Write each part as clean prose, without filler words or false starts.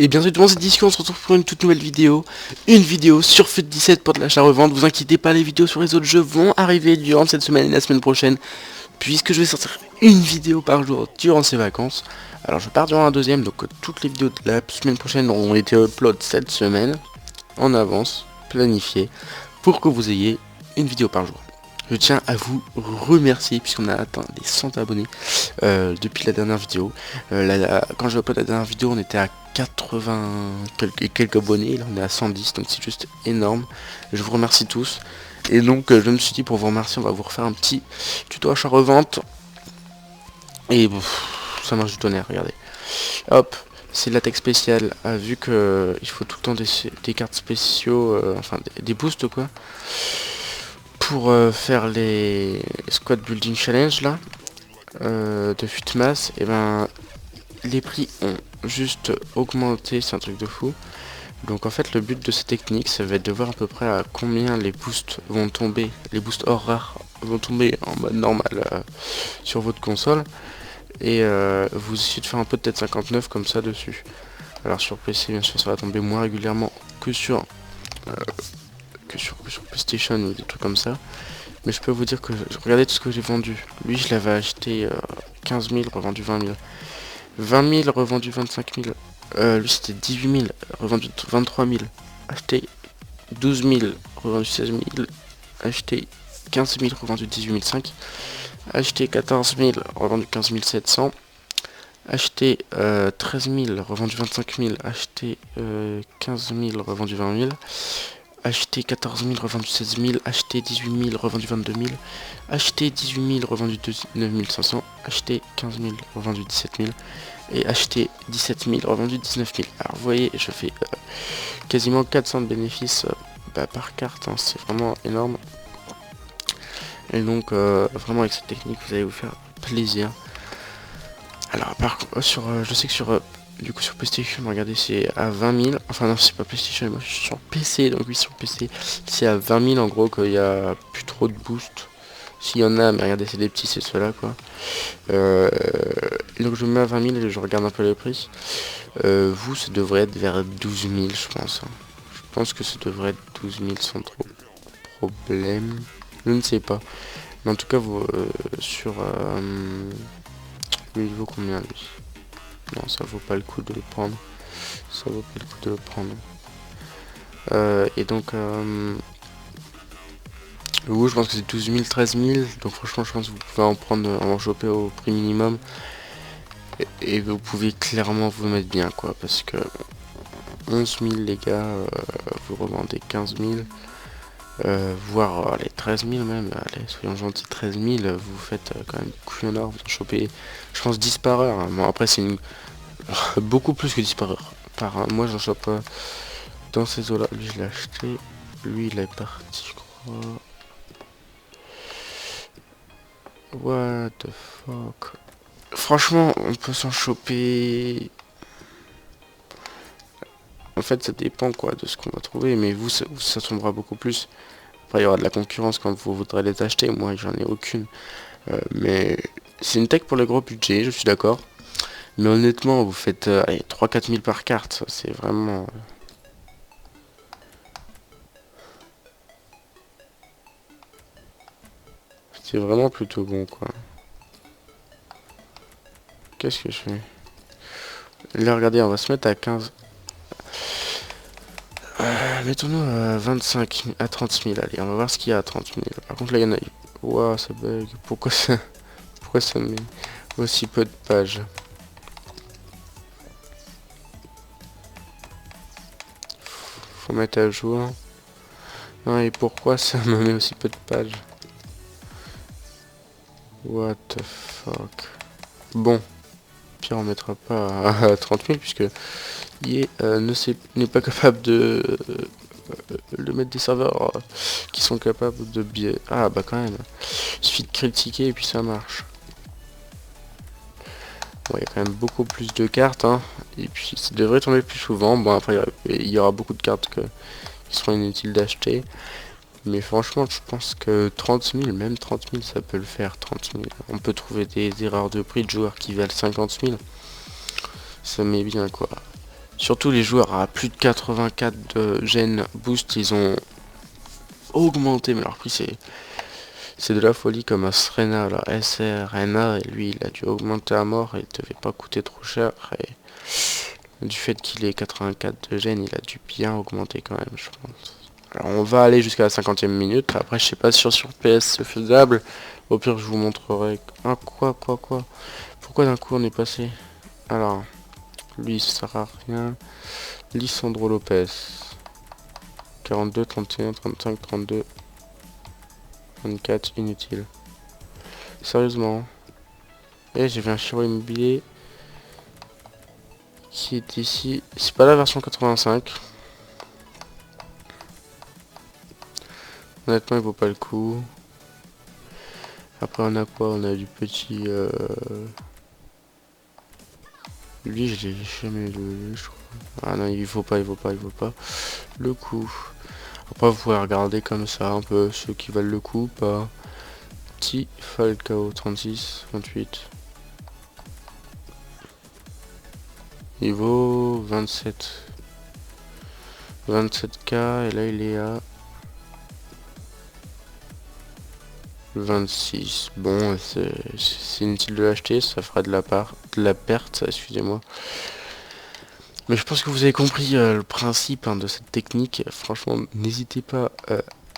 Et bien sûr, tout le monde, c'est Disco, on se retrouve pour une toute nouvelle vidéo. Une vidéo sur FUT 17 pour de l'achat-revente. Vous inquiétez pas, les vidéos sur les autres jeux vont arriver durant cette semaine et la semaine prochaine. Puisque je vais sortir une vidéo par jour durant ces vacances. Alors je pars durant un deuxième, donc toutes les vidéos de la semaine prochaine auront été upload cette semaine. En avance, planifié, pour que vous ayez une vidéo par jour. Je tiens à vous remercier puisqu'on a atteint les 100 abonnés depuis la dernière vidéo. Quand j'ai uploadé la dernière vidéo, on était à 80 quelques abonnés, là on est à 110, donc c'est juste énorme. Je vous remercie tous. Et donc je me suis dit, pour vous remercier, on va vous refaire un petit tuto achat-revente. Et ça marche du tonnerre, regardez. Hop, c'est latex spécial, vu que il faut tout le temps des cartes spéciaux, enfin des boosts quoi. Pour faire les squad building challenge là de FUTMAS, et ben les prix ont juste augmenté, c'est un truc de fou. Donc en fait le but de cette technique, ça va être de voir à peu près à combien les boosts vont tomber, les boosts hors rares vont tomber en mode normal sur votre console, et vous essayez de faire un peu de tête 59 comme ça dessus. Alors sur PC bien sûr ça va tomber moins régulièrement que sur PlayStation ou des trucs comme ça. Mais je peux vous dire que regardez tout ce que j'ai vendu. Lui je l'avais acheté 15 000, revendu 20 000. 20 000, revendu 25 000. Lui c'était 18 000, revendu 23 000. Acheté 12 000, revendu 16 000. Acheté 15 000, revendu 18 500. Acheté 14 000, revendu 15 700. Acheté 13 000, revendu 25 000. Acheté 15 000, revendu 20 000. Acheté 14 000, revendu 16 000, acheté 18 000, revendu 22 000, acheté 18 000, revendu 19 500, acheté 15 000, revendu 17 000, et acheté 17 000, revendu 19 000. Alors vous voyez, je fais quasiment 400 de bénéfices par carte, hein, c'est vraiment énorme. Et donc vraiment avec cette technique, vous allez vous faire plaisir. Alors par contre, je sais que sur PlayStation, regardez, c'est à 20 000. Enfin non, c'est pas PlayStation, moi je suis sur PC, donc oui sur PC. C'est à 20 000 en gros qu'il y a plus trop de boost. S'il y en a, mais regardez, c'est des petits, c'est ceux-là quoi. Donc je me mets à 20 000 et je regarde un peu les prix. Vous, ça devrait être vers 12 000 je pense. Hein. Je pense que ça devrait être 12 000 sans trop de problème. Je ne sais pas. Mais en tout cas, vous, sur... il vaut combien lui? Non, ça vaut pas le coup de le prendre. Ça vaut pas le coup de le prendre. Et donc, je pense que c'est 12 000, 13 000. Donc franchement, je pense que vous pouvez en prendre, en choper au prix minimum. Et vous pouvez clairement vous mettre bien, quoi. Parce que 11 000, les gars, vous revendez 15 000. Voire les 13 000 même. Allez, soyons gentils, 13 000. Vous faites quand même couillon d'or. Vous en chopez, je pense, 10 par heure. Hein. Bon, après, c'est une... beaucoup plus que 10 par heure. Moi j'en chope dans ces eaux là. Lui je l'ai acheté. Lui il est parti je crois. What the fuck. Franchement on peut s'en choper. En fait ça dépend quoi de ce qu'on va trouver. Mais vous ça tombera beaucoup plus. Après il y aura de la concurrence quand vous voudrez les acheter. Moi j'en ai aucune. Mais c'est une tech pour le gros budget, je suis d'accord. Mais honnêtement vous faites 3-4 000 par carte. C'est vraiment... c'est vraiment plutôt bon quoi. Qu'est-ce que je fais? Là regardez, on va se mettre à 15. Mettons-nous à 25, à 30 000. Allez, on va voir ce qu'il y a à 30 000. Par contre là il y en a... Ouah, ça bug. Pourquoi ça met aussi peu de pages? Faut mettre à jour. Non, et pourquoi ça me met aussi peu de pages? What the fuck. Bon. Pire on mettra pas à 30 000 puisque EA n'est pas capable de mettre des serveurs qui sont capables de bien... Ah bah quand même. Il suffit de critiquer et puis ça marche. Bon, il y a quand même beaucoup plus de cartes, hein. Et puis ça devrait tomber plus souvent. Bon après il y aura beaucoup de cartes qui seront inutiles d'acheter. Mais franchement je pense que 30 000, même 30 000 ça peut le faire. 30 000. On peut trouver des erreurs de prix de joueurs qui valent 50 000. Ça met bien quoi. Surtout les joueurs à plus de 84 de gènes boost, ils ont augmenté, mais leur prix c'est de la folie, comme un Srena, là, SRNA, et lui il a dû augmenter à mort et il devait pas coûter trop cher, et du fait qu'il ait 84 de gènes, il a dû bien augmenter quand même, je pense. Alors on va aller jusqu'à la 50e minute, après je sais pas si sur PS c'est faisable, au pire je vous montrerai. Ah quoi, pourquoi d'un coup on est passé? Alors, lui ça sert à rien. Lisandro Lopez, 42, 31, 35, 32, 24, inutile. Sérieusement. Et j'ai vu un Chiro Immobilier qui est ici. C'est pas la version 85. Honnêtement, il vaut pas le coup. Après, on a quoi? On a du petit... Lui, je l'ai jamais vu, je crois. Ah non, il vaut pas le coup. Après, vous pouvez regarder comme ça un peu ceux qui valent le coup, pas. Petit Falcao, 36, 28. Il vaut 27. 27k et là il est à 26. Bon, c'est inutile de l'acheter, ça fera de la perte, excusez-moi. Mais je pense que vous avez compris le principe de cette technique. Franchement, n'hésitez pas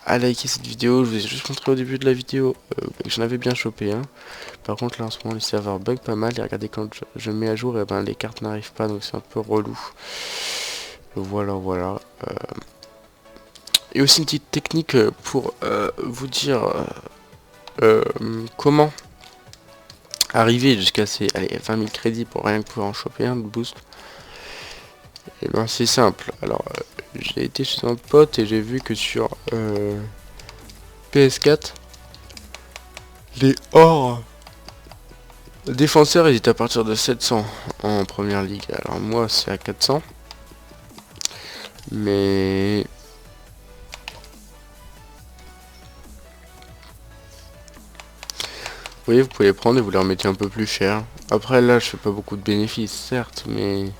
à liker cette vidéo. Je vous ai juste montré au début de la vidéo que j'en avais bien chopé. Par contre, là en ce moment, les serveurs bug pas mal. Et regardez, quand je mets à jour, et ben les cartes n'arrivent pas, donc c'est un peu relou. Voilà. Et aussi une petite technique pour vous dire comment arriver jusqu'à ces 20 000 crédits pour rien que pouvoir en choper un de boost. Et ben c'est simple. Alors j'ai été chez un pote et j'ai vu que sur PS4 les hors défenseurs ils étaient à partir de 700 en première ligue. Alors moi c'est à 400. Mais vous voyez, vous pouvez les prendre et vous les remettez un peu plus cher. Après là je fais pas beaucoup de bénéfices certes, mais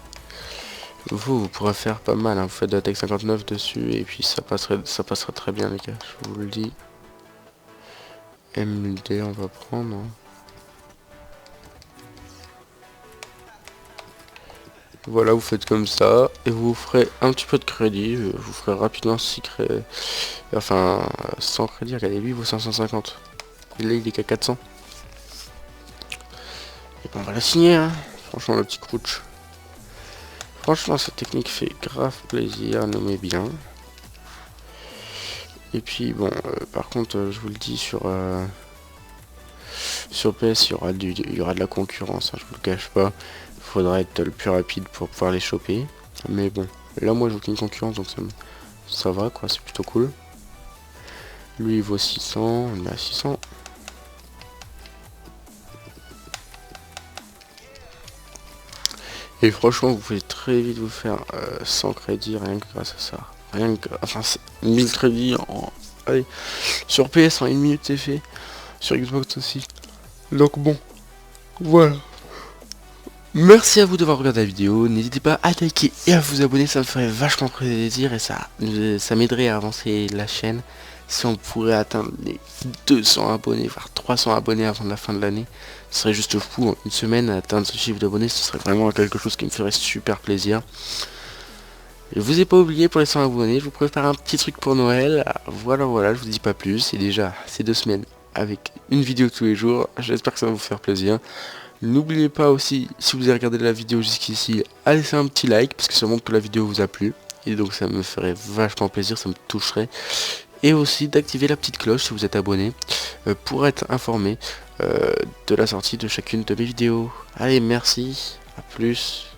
vous pourrez faire pas mal, vous faites de la Tech 59 dessus et puis ça passera très bien les gars, je vous le dis. MD on va prendre. Voilà, vous faites comme ça et vous ferez un petit peu de crédit, vous ferez rapidement 6 crédits, enfin sans crédit, regardez lui il vaut 550 et là il est qu'à 400. Et ben on va la signer franchement le petit crouch. Franchement cette technique fait grave plaisir, nommez bien. Et puis bon, par contre je vous le dis sur PS il y aura de la concurrence, je vous le cache pas. Il faudra être le plus rapide pour pouvoir les choper. Mais bon, là moi j'ai aucune concurrence donc ça va quoi, c'est plutôt cool. Lui il vaut 600, on est à 600. Et franchement vous pouvez très vite vous faire 100 crédits rien que grâce à ça. Enfin 1000 crédits allez, sur PS en 1 minute c'est fait. Sur Xbox aussi. Donc bon, voilà. Merci à vous d'avoir regardé la vidéo, n'hésitez pas à liker et à vous abonner, ça me ferait vachement plaisir et ça m'aiderait à avancer la chaîne. Si on pourrait atteindre les 200 abonnés, voire 300 abonnés avant la fin de l'année, ce serait juste fou. En une semaine, atteindre ce chiffre d'abonnés, ce serait vraiment quelque chose qui me ferait super plaisir. Je vous ai pas oublié pour les 100 abonnés, je vous prépare un petit truc pour Noël. Voilà, je vous dis pas plus, et déjà, ces 2 semaines avec une vidéo tous les jours, j'espère que ça va vous faire plaisir. N'oubliez pas aussi, si vous avez regardé la vidéo jusqu'ici, à laisser un petit like, parce que ça montre que la vidéo vous a plu. Et donc ça me ferait vachement plaisir, ça me toucherait. Et aussi d'activer la petite cloche si vous êtes abonné, pour être informé de la sortie de chacune de mes vidéos. Allez, merci, à plus.